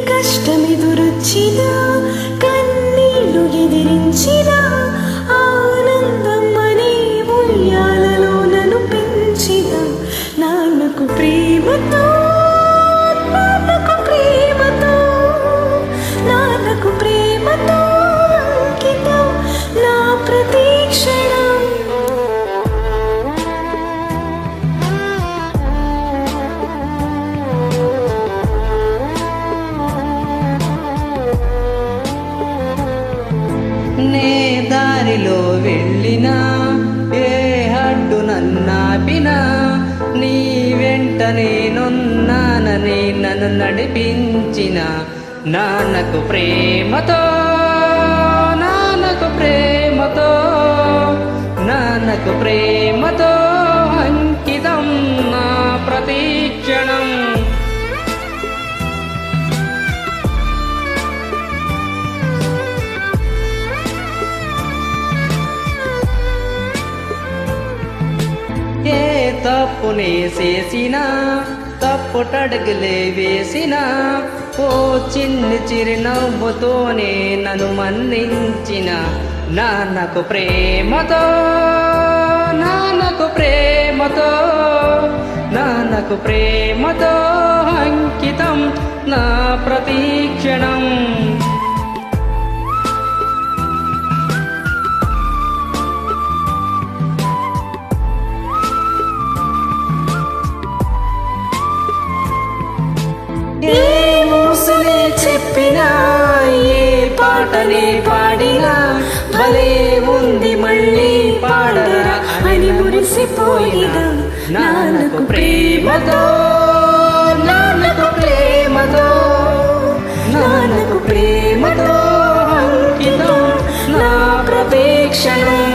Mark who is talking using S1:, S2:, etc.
S1: కష్టమెదురొచ్చిన కన్నీళ్లు ఎదిరించిన ఆనందం అనే ఉయ్యాలలో నన్ను పెంచిన నాన్నకు ప్రేమతో నాన్నకు ప్రేమతో నాన్నకు ప్రేమతో అంకితం నా ప్రతి క్షణం.
S2: నే దారిలో వెళ్ళినా ఏ అడ్డు నన్నాపినా నీ వెంట నేనున్నానని నన్ను నడిపించిన నాన్నకు ప్రేమతో నాన్నకు ప్రేమతో నాన్నకు ప్రేమతో అంకితం నా ప్రతి క్షణం. ఏ తప్పునే చేసినా తప్పుటడుగులే వేసినా ఓ చిన్ని చిరునవ్వుతోనే నన్ను మన్నించిన నాన్నకు ప్రేమతో నాన్నకు ప్రేమతో నాన్నకు ప్రేమతో అంకితం నా ప్రతి క్షణం.
S1: ఏ మూసులే చెప్పినా ఏ పాటనే పాడినా భలే ఉంది మళ్ళీ పాడరా అని మురిసిపోయిన నాన్నకు ప్రేమతో నాన్నకు ప్రేమతో నాన్నకు ప్రేమతో అంకితం నా ప్రతి క్షణం.